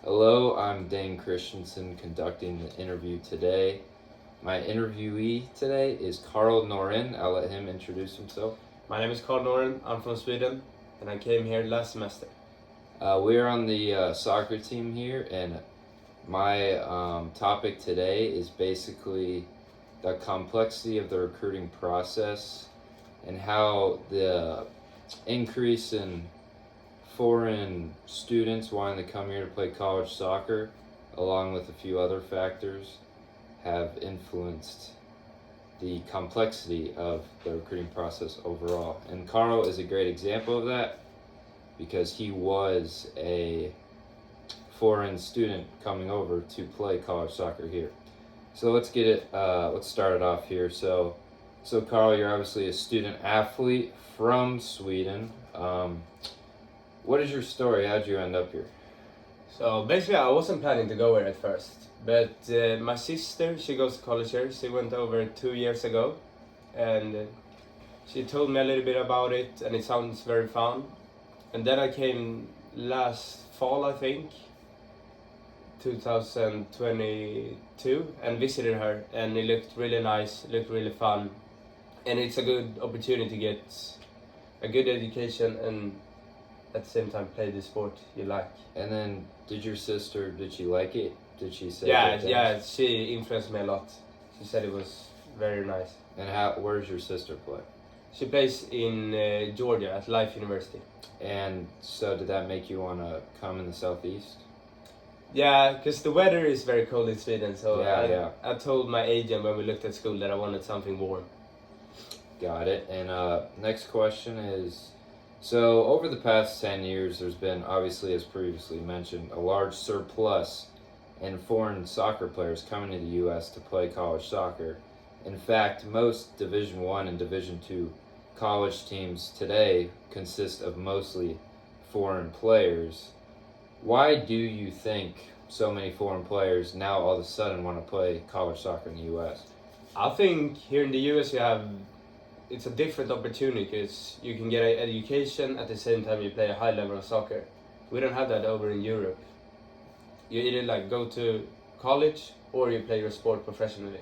Hello, I'm Dane Christensen conducting the interview today. My interviewee today is Carl Noren. I'll let him introduce himself. My name is Carl Noren. I'm from Sweden, and I came here last semester. We're on the soccer team here, and my topic today is basically the complexity of the recruiting process and how the increase in foreign students wanting to come here to play college soccer, along with a few other factors, have influenced the complexity of the recruiting process overall. And Carl is a great example of that because he was a foreign student coming over to play college soccer here. So let's get it. Let's start it off here. So Carl, you're obviously a student athlete from Sweden. What is your story? How'd you end up here? So basically, I wasn't planning to go here at first, but my sister, she goes to college here. She went over 2 years ago, and she told me a little bit about it, and it sounds very fun. And then I came last fall, I think, 2022, and visited her, and it looked really nice, looked really fun, and it's a good opportunity to get a good education and at the same time play the sport you like. And then, did your sister? Did she like it? Did she say? Yeah, she influenced me a lot. She said it was very nice. And where does your sister play? She plays in Georgia at Life University. And so, did that make you want to come in the southeast? Yeah, because the weather is very cold in Sweden. So I told my agent when we looked at school that I wanted something warm. Got it. And next question is, so over the past 10 years, there's been, obviously, as previously mentioned, a large surplus in foreign soccer players coming to the U.S. to play college soccer. In fact, most Division I and Division II college teams today consist of mostly foreign players. Why do you think so many foreign players now all of a sudden want to play college soccer in the U.S.? I think here in the U.S. it's a different opportunity because you can get an education at the same time you play a high level of soccer. We don't have that over in Europe. You either go to college or you play your sport professionally.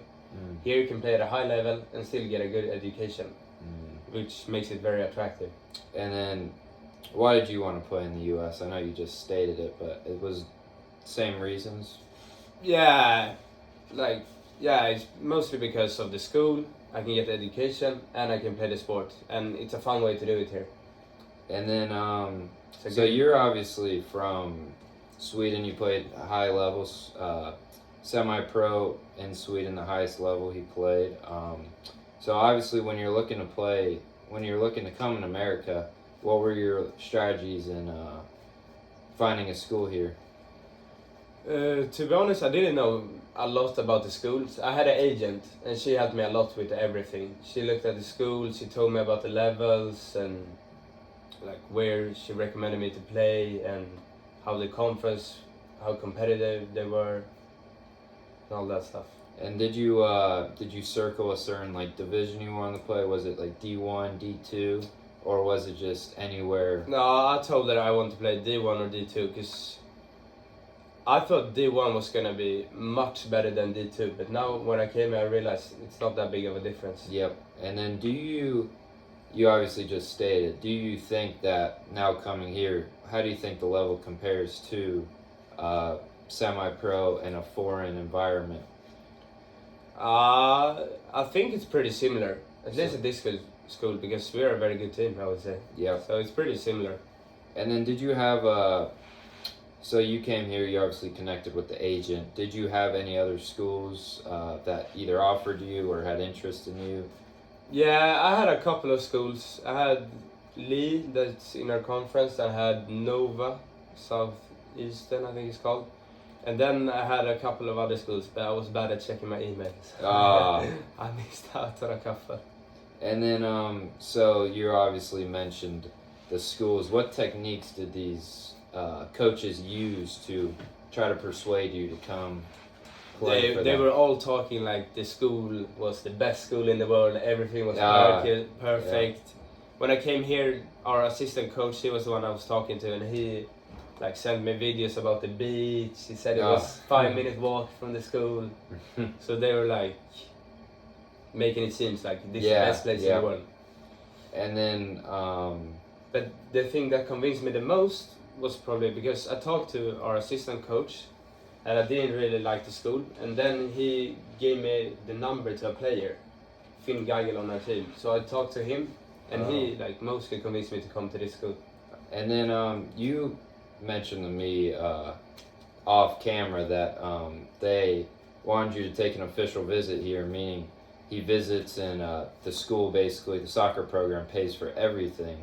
Here you can play at a high level and still get a good education, which makes it very attractive. And then, why did you want to play in the U.S.? I know you just stated it, but it was same reasons? Yeah, it's mostly because of the school. I can get the education and I can play the sport, and it's a fun way to do it here. And then, so you're obviously from Sweden. You played high levels, semi-pro in Sweden, the highest level he played. So obviously, when you're looking to come in America, what were your strategies in finding a school here? To be honest, I didn't know a lot about the schools. I had an agent, and she helped me a lot with everything. She looked at the schools, she told me about the levels, and where she recommended me to play, and how the conference, how competitive they were, and all that stuff. And did you circle a certain division you wanted to play? Was it D1, D2, or was it just anywhere? No, I told her I want to play D1 or D2 because I thought D1 was going to be much better than D2, but now when I came here I realized it's not that big of a difference. Yep. And then you obviously just stated, do you think that now coming here, how do you think the level compares to semi-pro in a foreign environment? I think it's pretty similar, at least at this school, because we're a very good team, I would say. Yeah. So it's pretty similar. And then did you have so you came here, you obviously connected with the agent. Did you have any other schools that either offered you or had interest in you? Yeah, I had a couple of schools. I had Lee, that's in our conference. I had Nova, Southeastern, I think it's called. And then I had a couple of other schools, but I was bad at checking my emails. I missed out on a couple. And then, so you obviously mentioned the schools. What techniques did these coaches use to try to persuade you to come play for them? They were all talking like the school was the best school in the world. Everything was perfect. Yeah. When I came here, our assistant coach, he was the one I was talking to, and like sent me videos about the beach. He said it was 5-minute walk from the school. So they were like making it seem like this is the best place in the world. And then, but the thing that convinced me the most was probably because I talked to our assistant coach, and I didn't really like the school. And then he gave me the number to a player, Finn Geigel, on our team. So I talked to him, and he like mostly convinced me to come to this school. And then you mentioned to me off camera that they wanted you to take an official visit here, meaning he visits and the school, basically the soccer program, pays for everything.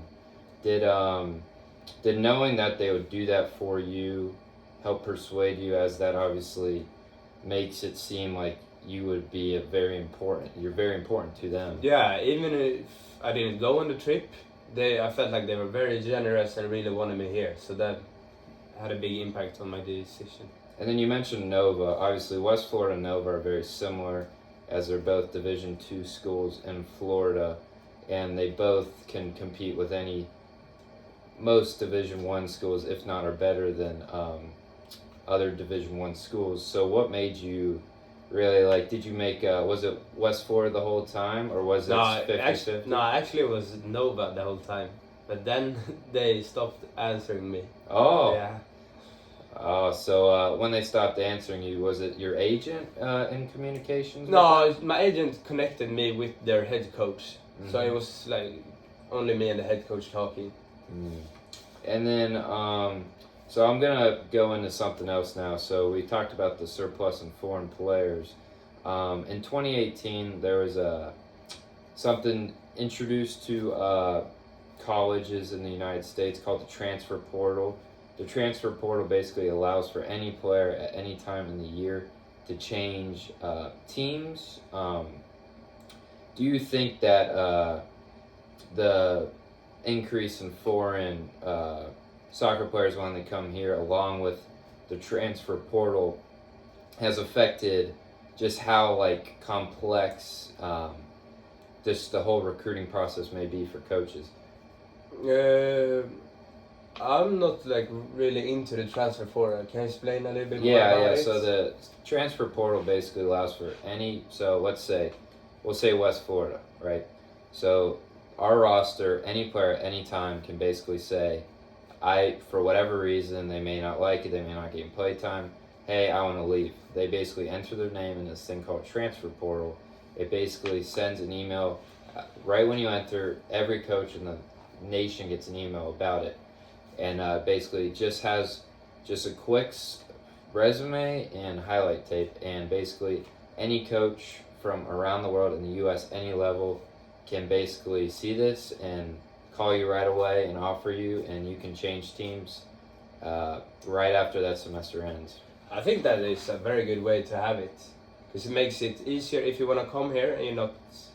Did knowing that they would do that for you help persuade you, as that obviously makes it seem like you would be you're very important to them? Yeah, even if I didn't go on the trip, I felt like they were very generous and really wanted me here. So that had a big impact on my decision. And then you mentioned Nova. Obviously, West Florida and Nova are very similar, as they're both Division II schools in Florida, and they both can compete with most Division I schools, if not are better than other Division I schools. So what made you really did you make, was it West Florida the whole time, or was it 50-50? No, actually it was Nova the whole time. But then they stopped answering me. Oh. Yeah. Oh, so when they stopped answering you, was it your agent in communications? No, my agent connected me with their head coach. Mm-hmm. So it was like only me and the head coach talking. Mm. And then, so I'm going to go into something else now. So we talked about the surplus in foreign players. In 2018, there was something introduced to colleges in the United States called the transfer portal. The transfer portal basically allows for any player at any time in the year to change teams. Do you think that the increase in foreign soccer players when they come here, along with the transfer portal, has affected just how complex just the whole recruiting process may be for coaches? I'm not really into the transfer portal. Can you explain a little bit more about it? So the transfer portal basically allows for we'll say West Florida, right? So our roster, any player at any time can basically say, for whatever reason, they may not like it, they may not get play time, hey, I want to leave. They basically enter their name in this thing called transfer portal. It basically sends an email right when you enter. Every coach in the nation gets an email about it. And basically just has just a quick resume and highlight tape. And basically any coach from around the world in the U.S., any level, can basically see this and call you right away and offer you, and you can change teams right after that semester ends. I think that is a very good way to have it, because it makes it easier if you want to come here and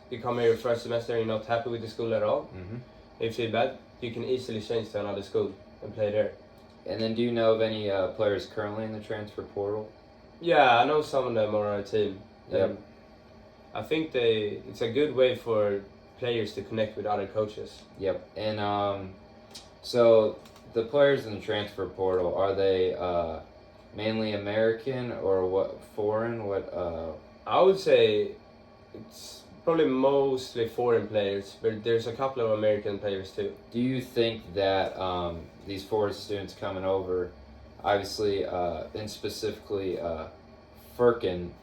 you come here first semester and you're not happy with the school at all. Mm-hmm. If you feel bad, you can easily change to another school and play there. And then do you know of any players currently in the transfer portal? Yeah, I know some of them are on our team. Yep. I think it's a good way for players to connect with other coaches. Yep. And so the players in the transfer portal, are they mainly American or foreign? I would say it's probably mostly foreign players, but there's a couple of American players too. Do you think that these foreign students coming over, obviously, and specifically Firkin,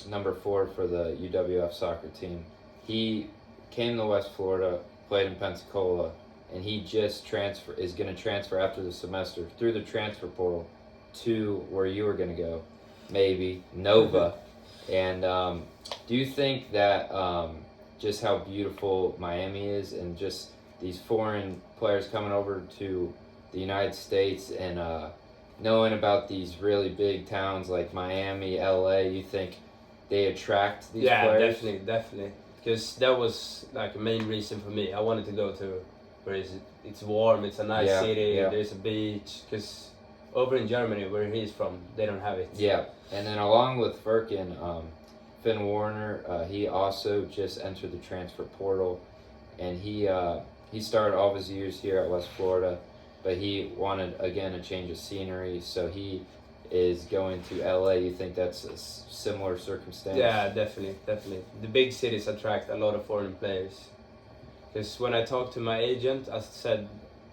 number 4 for the UWF soccer team, he came to West Florida, played in Pensacola, and he just is going to transfer after the semester through the transfer portal to where you were going to go, maybe Nova. And do you think that just how beautiful Miami is, and just these foreign players coming over to the United States and knowing about these really big towns like Miami, LA, you think they attract these players? Yeah, definitely. Because that was a main reason for me. I wanted to go to where it's warm, it's a nice city, there's a beach. Because over in Germany, where he's from, they don't have it. Yeah, and then along with Firkin, Finn Warner, he also just entered the transfer portal, and he started all of his years here at West Florida. but he wanted again a change of scenery, so he is going to LA. You think that's a similar circumstance? Yeah, definitely. The big cities attract a lot of foreign players. Because when I talked to my agent, I said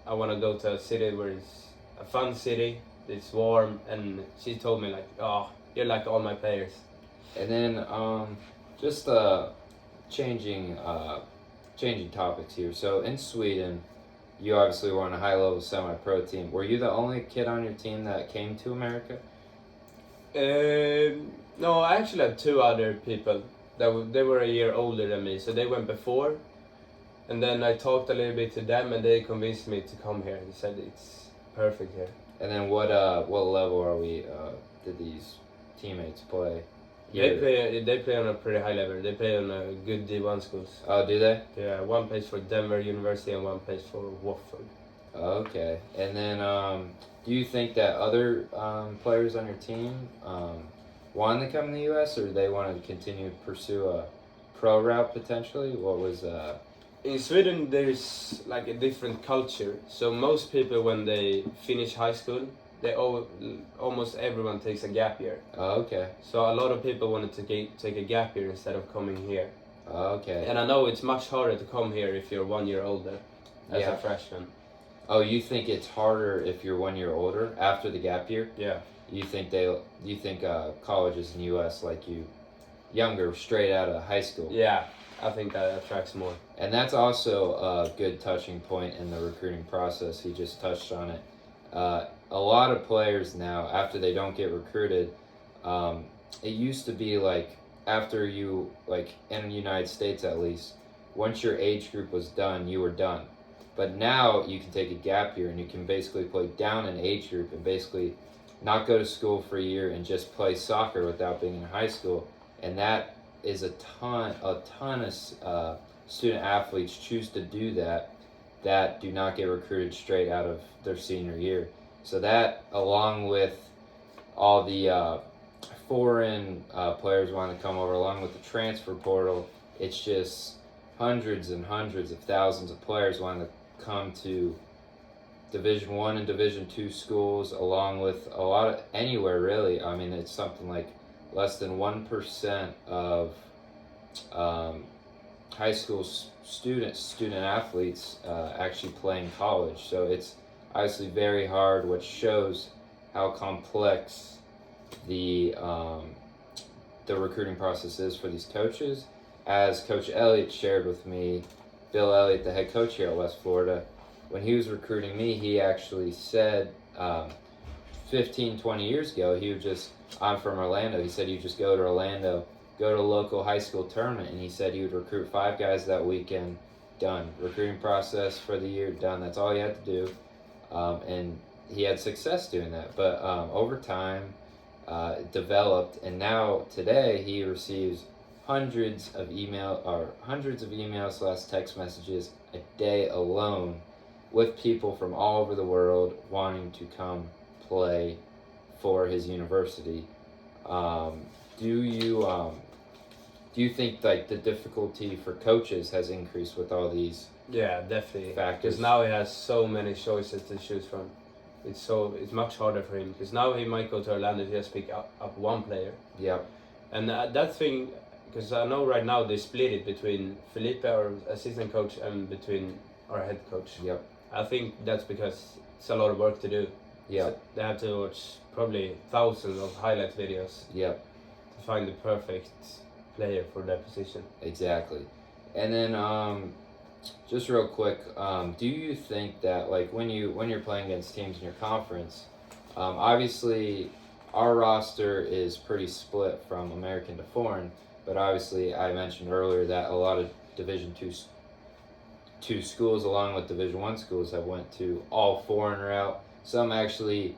I want to go to a city where it's a fun city, it's warm, and she told me like, oh, you're like all my players. And then just changing topics here. So in Sweden, you obviously were on a high-level semi-pro team. Were you the only kid on your team that came to America? No, I actually had two other people they were a year older than me, so they went before. And then I talked a little bit to them, and they convinced me to come here. They said it's perfect here. And then what level are we? Did these teammates play? Here? They play on a pretty high level. They play on a good D1 schools. Oh, do they? Yeah, one plays for Denver University and one plays for Wofford. Okay. And then do you think that other players on your team wanted to come to the U.S. or they wanted to continue to pursue a pro route potentially? What was In Sweden, there's like a different culture. So most people, when they finish high school, almost everyone takes a gap year. Oh, okay. So a lot of people wanted to take a gap year instead of coming here. Oh, okay. And I know it's much harder to come here if you're 1 year older as a freshman. Oh, you think it's harder if you're 1 year older after the gap year? Yeah. You think colleges in the U.S. like you younger, straight out of high school? Yeah, I think that attracts more. And that's also a good touching point in the recruiting process. He just touched on it. A lot of players now, after they don't get recruited, it used to be like after you, like in the United States at least, once your age group was done, you were done. But now you can take a gap year and you can basically play down an age group and basically not go to school for a year and just play soccer without being in high school. And that is a ton of student athletes choose to do that do not get recruited straight out of their senior year. So that, along with all the foreign players wanting to come over, along with the transfer portal, it's just hundreds and hundreds of thousands of players wanting to come to Division I and Division II schools, along with a lot of anywhere really. I mean, it's something like less than 1% of high school student athletes actually playing college. So it's obviously very hard, which shows how complex the recruiting process is for these coaches. As Coach Elliott shared with me, Bill Elliott, the head coach here at West Florida, when he was recruiting me, he actually said 15, 20 years ago, I'm from Orlando, he said you just go to Orlando, go to a local high school tournament, and he said he would recruit 5 guys that weekend, done. Recruiting process for the year, done. That's all you had to do. And he had success doing that. But over time, it developed, and now today he receives hundreds of emails / text messages a day alone with people from all over the world wanting to come play for his university. Do you think like the difficulty for coaches has increased with all these? Yeah, definitely. Factors. Because now he has so many choices to choose from. It's much harder for him because now he might go to Orlando to just pick up one player. Yep. And that thing, because I know right now they split it between Felipe, our assistant coach, and between our head coach. Yep. I think that's because it's a lot of work to do. Yep. So they have to watch probably thousands of highlight videos. Yep. To find the perfect player for that position. Exactly. And then just real quick, do you think that like when you're playing against teams in your conference, obviously our roster is pretty split from American to foreign, but obviously I mentioned earlier that a lot of Division two schools along with Division I schools have went to all foreign route. Some actually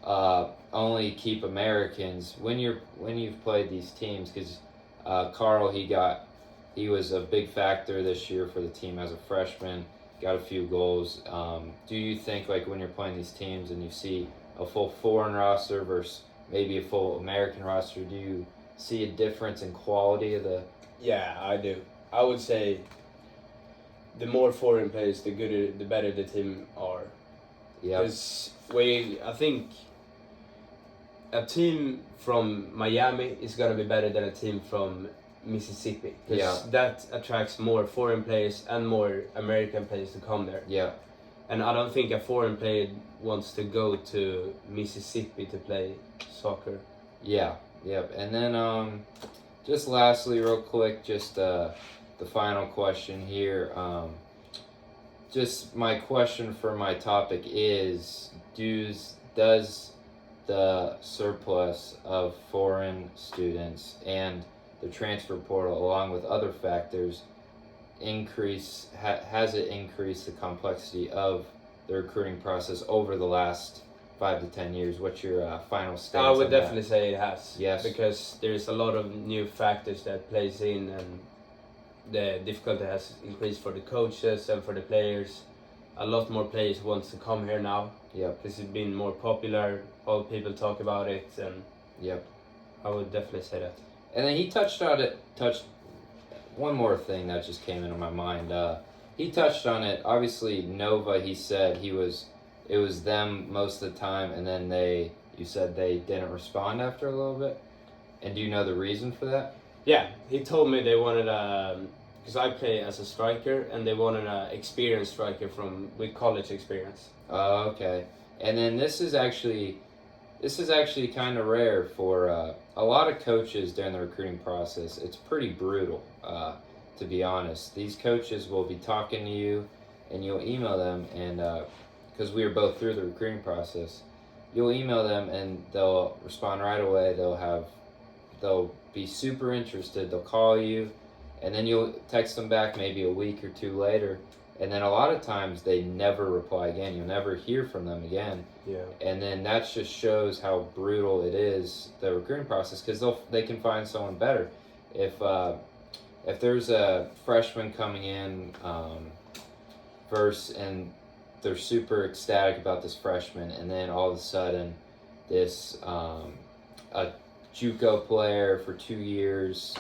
only keep Americans when you've played these teams, because Carl he was a big factor this year for the team as a freshman, got a few goals. Do you think like when you're playing these teams and you see a full foreign roster versus maybe a full American roster, do you see a difference in quality of the? Yeah, I do. I would say the more foreign players, the better the team are. Yeah. Because I think a team from Miami is gonna be better than a team from Mississippi. Because that attracts more foreign players and more American players to come there. Yeah. And I don't think a foreign player wants to go to Mississippi to play soccer. Yeah. Yep. And then just lastly, real quick, just the final question here. Just my question for my topic is: does the surplus of foreign students and the transfer portal, along with other factors, has it increased the complexity of the recruiting process over the last 5 to 10 years? What's your final stance? I would on definitely that? say it has. Yes. Because there's a lot of new factors that plays in, and the difficulty has increased for the coaches and for the players. A lot more players wants to come here now. Yep. Because it's been more popular. All people talk about it, and Yep. I would definitely say that. And then he touched one more thing that just came into my mind. He touched on it. Obviously, Nova, he said it was them most of the time, and then you said they didn't respond after a little bit. And do you know the reason for that? Yeah, he told me they wanted because I play as a striker, and they wanted an experienced striker with college experience. Okay. And then this is actually kind of rare for a lot of coaches during the recruiting process. It's pretty brutal, to be honest. These coaches will be talking to you, and you'll email them, and because we were both through the recruiting process, you'll email them, and they'll respond right away. They'll be super interested. They'll call you, and then you'll text them back maybe a week or two later. And then a lot of times they never reply again. You'll never hear from them again. Yeah. And then that just shows how brutal it is, the recruiting process, because they can find someone better. If there's a freshman coming in and they're super ecstatic about this freshman, and then all of a sudden this a JUCO player for 2 years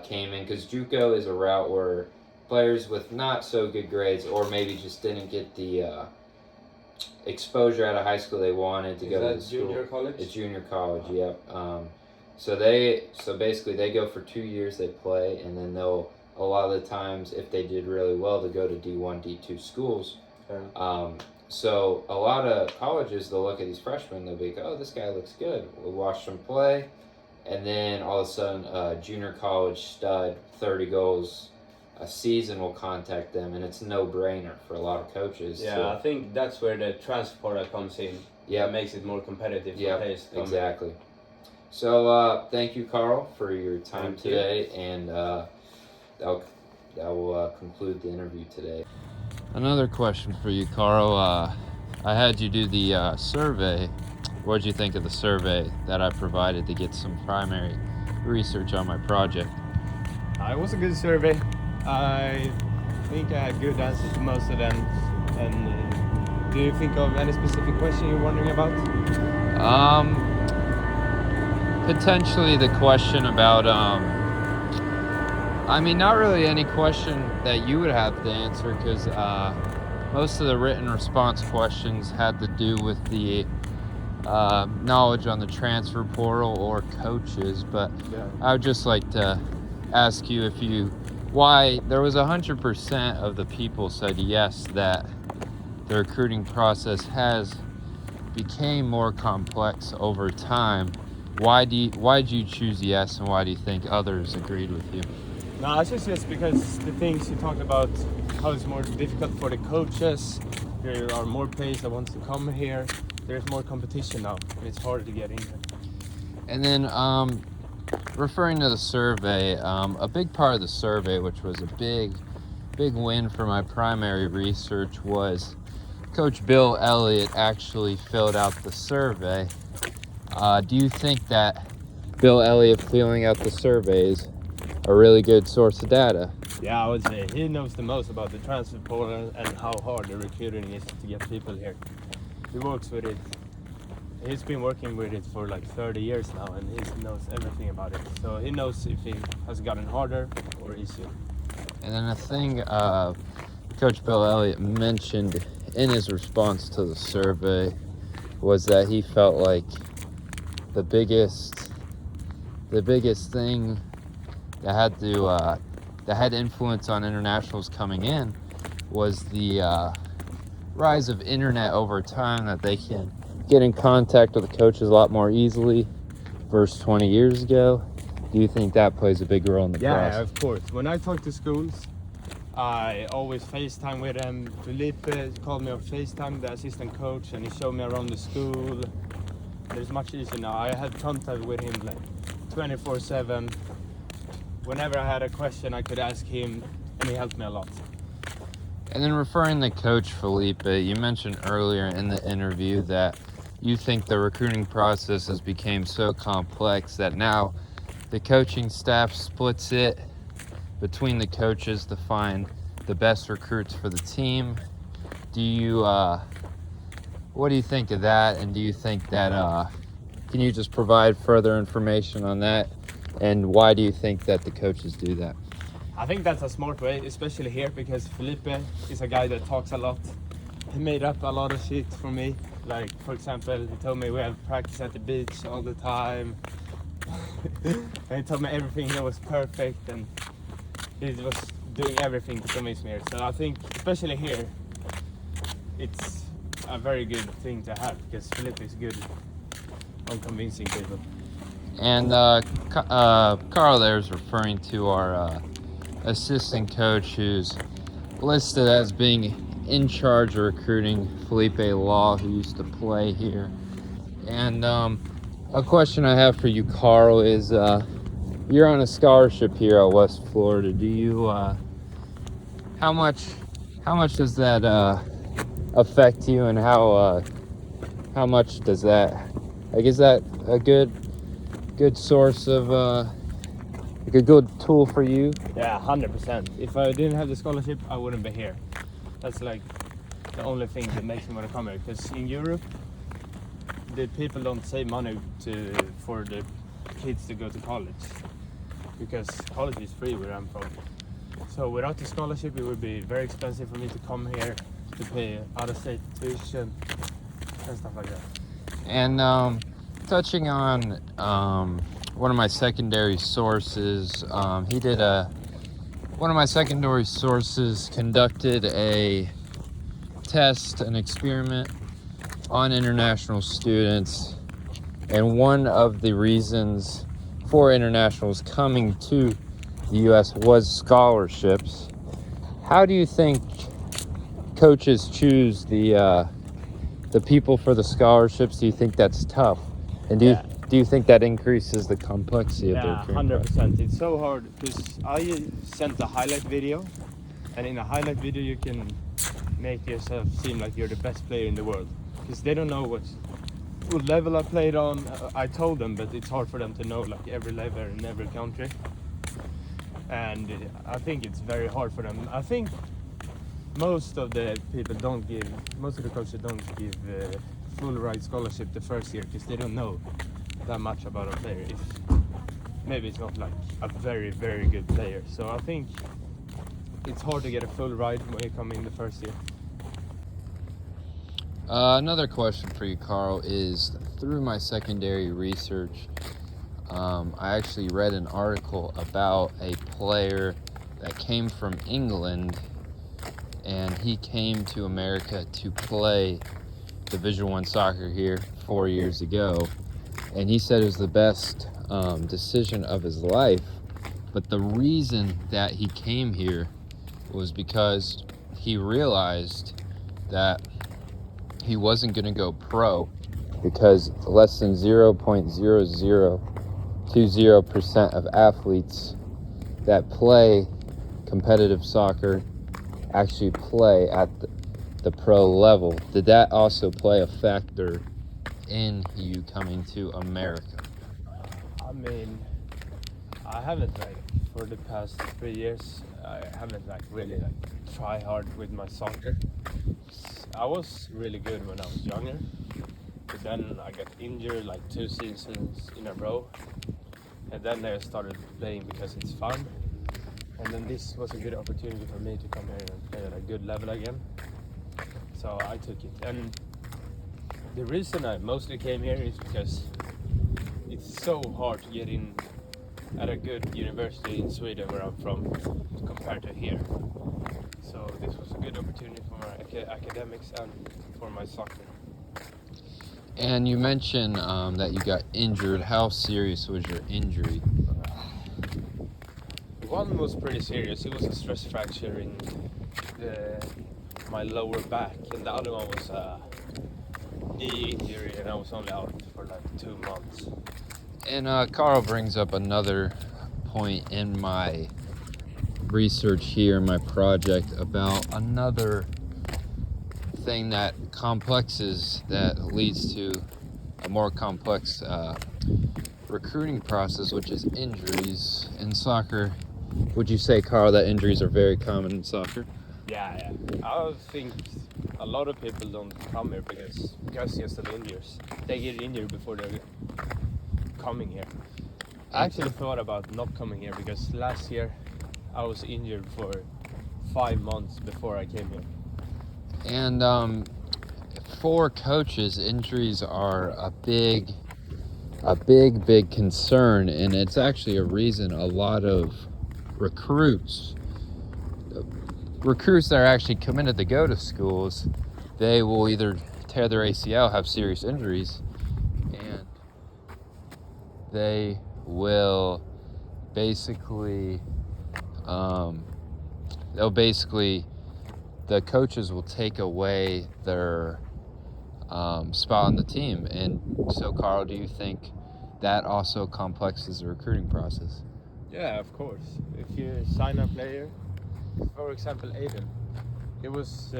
came in, because JUCO is a route where players with not so good grades, or maybe just didn't get the exposure out of high school they wanted to go to the school. Junior college? It's junior college, yep. So basically they go for 2 years, they play, and then a lot of the times, if they did really well, to go to D1, D2 schools. Yeah. So a lot of colleges, they'll look at these freshmen, they'll be like, oh, this guy looks good. We'll watch them play, and then all of a sudden, junior college stud, 30 goals a season, will contact them, and it's no-brainer for a lot of coaches. Yeah, I think that's where the transfer portal comes in. Yeah, it makes it more competitive for players to come exactly. So thank you, Carl, for your time today, and that will conclude the interview today. Another question for you, Carl. I had you do the survey. What did you think of the survey that I provided to get some primary research on my project? It was a good survey. I think I had good answers to most of them. And do you think of any specific question you're wondering about? Potentially the question about, not really any question that you would have to answer, because most of the written response questions had to do with the knowledge on the transfer portal or coaches. But yeah, I would just like to ask you why there was 100% of the people said yes, that the recruiting process has became more complex over time. Why did you choose yes, and why do you think others agreed with you? No, I choose yes because the things you talked about, how it's more difficult for the coaches. There are more players that want to come here. There's more competition now, and it's harder to get in here. And then referring to the survey, a big part of the survey, which was a big win for my primary research, was Coach Bill Elliott actually filled out the survey. Do you think that Bill Elliott filling out the survey is a really good source of data? Yeah, I would say he knows the most about the transfer portal and how hard the recruiting is to get people here. He works with it. He's been working with it for like 30 years now, and he knows everything about it. So he knows if it has gotten harder or easier. And then a thing Coach Bill Elliott mentioned in his response to the survey was that he felt like the biggest thing that had influence on internationals coming in was the rise of internet over time, that they can get in contact with the coaches a lot more easily versus 20 years ago. Do you think that plays a big role in the process? Yeah, of course. When I talk to schools, I always FaceTime with them. Felipe called me on FaceTime, the assistant coach, and he showed me around the school. It's much easier now. I had contact with him like 24/7. Whenever I had a question, I could ask him, and he helped me a lot. And then referring to Coach Felipe, you mentioned earlier in the interview that you think the recruiting process has become so complex that now the coaching staff splits it between the coaches to find the best recruits for the team. What do you think of that? And do you think that, can you just provide further information on that? And why do you think that the coaches do that? I think that's a smart way, especially here, because Felipe is a guy that talks a lot. He made up a lot of shit for me. Like, for example, he told me we have practice at the beach all the time. And he told me everything here was perfect, and he was doing everything to convince me here. So I think, especially here, it's a very good thing to have, because Felipe is good on convincing people. And Carl there is referring to our assistant coach, who's listed as being in charge of recruiting, Felipe Law, who used to play here. And a question I have for you, Carl, is you're on a scholarship here at West Florida. Do you how much does that affect you, and how much does that, like, is that a good source of like a good tool for you? Yeah, 100%. If I didn't have the scholarship, I wouldn't be here. That's like the only thing that makes me want to come here. Because in Europe, the people don't save money for the kids to go to college, because college is free where I'm from. So without the scholarship, it would be very expensive for me to come here to pay out-of-state tuition and stuff like that. And touching on one of my secondary sources, one of my secondary sources conducted a test, an experiment on international students, and one of the reasons for internationals coming to the U.S. was scholarships. How do you think coaches choose the people for the scholarships? Do you think that's tough? And do you think that increases the complexity of their recruiting process? 100%. It's so hard, because I sent a highlight video, and in a highlight video you can make yourself seem like you're the best player in the world, because they don't know what level I played on. I told them, but it's hard for them to know like every level in every country, and I think it's very hard for them. I think most of the coaches don't give full ride scholarship the first year, because they don't know that much about a player. If maybe it's not like a very, very good player. So I think it's hard to get a full ride when you come in the first year. Another question for you, Carl, is through my secondary research, I actually read an article about a player that came from England, and he came to America to play Division I soccer here 4 years ago, and he said it was the best decision of his life. But the reason that he came here was because he realized that he wasn't going to go pro, because less than 0.0020% of athletes that play competitive soccer actually play at the pro level. Did that also play a factor in you coming to America? I mean, I haven't for the past 3 years, I haven't really try hard with my soccer. I was really good when I was younger, but then I got injured 2 seasons in a row, and then I started playing because it's fun. And then this was a good opportunity for me to come here and play at a good level again. So I took it. And the reason I mostly came here is because it's so hard to get in at a good university in Sweden, where I'm from, compared to here. So this was a good opportunity for my academics and for my soccer. And you mentioned that you got injured. How serious was your injury? One was pretty serious. It was a stress fracture in my lower back, and the other one was a knee injury, and I was only out for like 2 months. And Carl brings up another point in my research here, my project, about another thing that complexes, that leads to a more complex recruiting process, which is injuries in soccer. Would you say, Carl, that injuries are very common in soccer? Yeah. I think a lot of people don't come here because just of injuries. They get injured before they're coming here. I actually thought about not coming here because last year I was injured for 5 months before I came here. And for coaches, injuries are a big concern, and it's actually a reason a lot of recruits that are actually committed to go to schools, they will either tear their ACL, have serious injuries, and they will basically the coaches will take away their spot on the team. And so, Carl, do you think that also complexes the recruiting process? Yeah, of course. If you sign a player, for example, Aiden, he was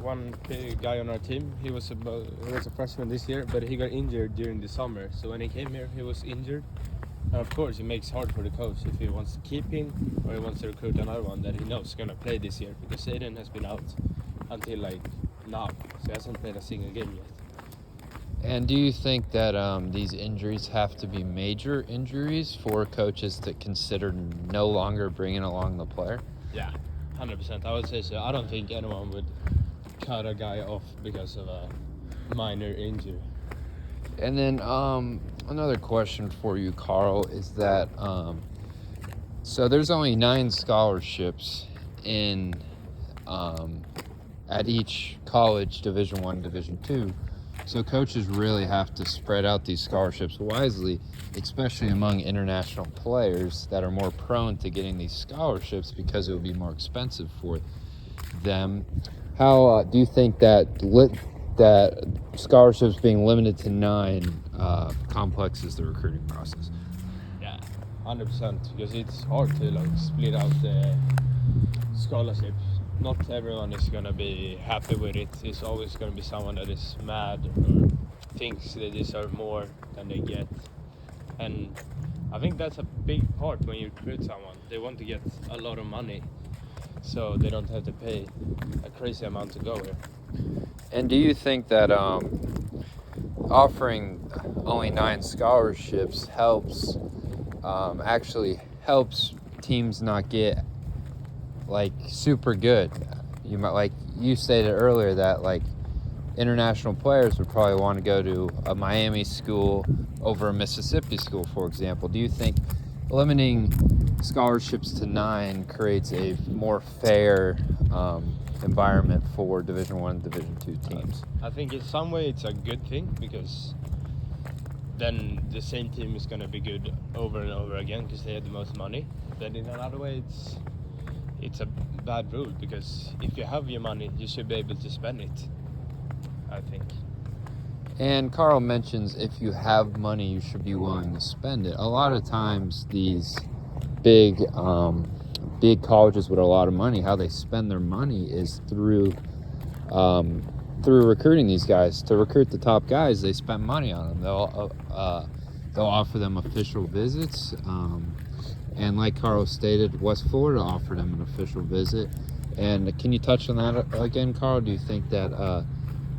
one guy on our team. He was a freshman this year, but he got injured during the summer. So when he came here, he was injured. And of course, it makes it hard for the coach if he wants to keep him or he wants to recruit another one that he knows is going to play this year, because Aiden has been out until like now, so he hasn't played a single game yet. And do you think that these injuries have to be major injuries for coaches to consider no longer bringing along the player? Yeah, 100%. I would say so. I don't think anyone would cut a guy off because of a minor injury. And then another question for you, Carl, is that so there's only 9 scholarships in at each college, Division I, Division II. So coaches really have to spread out these scholarships wisely, especially among international players that are more prone to getting these scholarships because it would be more expensive for them. How do you think that that scholarships being limited to 9 complexes the recruiting process? Yeah, 100%, because it's hard to like split out the scholarships. Not everyone is gonna be happy with it. It's always gonna be someone that is mad or thinks they deserve more than they get. And I think that's a big part when you recruit someone. They want to get a lot of money, so they don't have to pay a crazy amount to go here. And do you think that offering only 9 scholarships actually helps teams not get like super good? You might, like you stated earlier, that like international players would probably want to go to a Miami school over a Mississippi school, for example. Do you think limiting scholarships to 9 creates a more fair environment for Division I and Division II teams? I think in some way it's a good thing, because then the same team is going to be good over and over again because they have the most money. Then in another way it's a bad rule, because if you have your money, you should be able to spend it, I think. And Carl mentions if you have money, you should be willing to spend it. A lot of times these big colleges with a lot of money, how they spend their money is through recruiting these guys. To recruit the top guys, they spend money on them. They'll offer them official visits. And like Carl stated, West Florida offered him an official visit. And can you touch on that again, Carl? Do you think that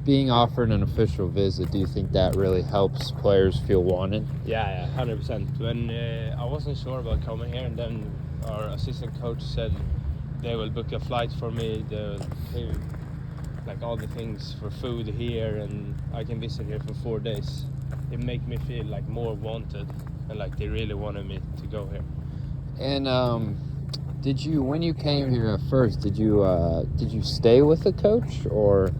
being offered an official visit, do you think that really helps players feel wanted? Yeah, 100%. When I wasn't sure about coming here, and then our assistant coach said they will book a flight for me, they'll like all the things for food here, and I can visit here for 4 days. It makes me feel like more wanted, and like they really wanted me to go here. And did you, when you came here at first, did you stay with the coach, or?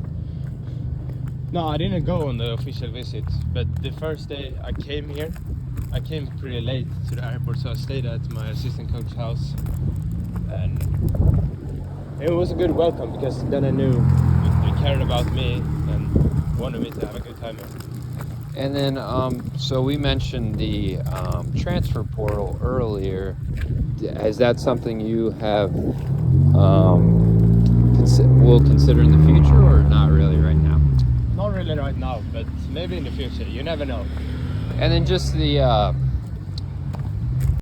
No, I didn't go on the official visit, but the first day I came here, I came pretty late to the airport, so I stayed at my assistant coach's house, and it was a good welcome because then I knew they cared about me and wanted me to have a good time here. And then, so we mentioned the transfer portal earlier. Is that something you have will consider in the future, or not really right now? Not really right now, but maybe in the future. You never know. And then just the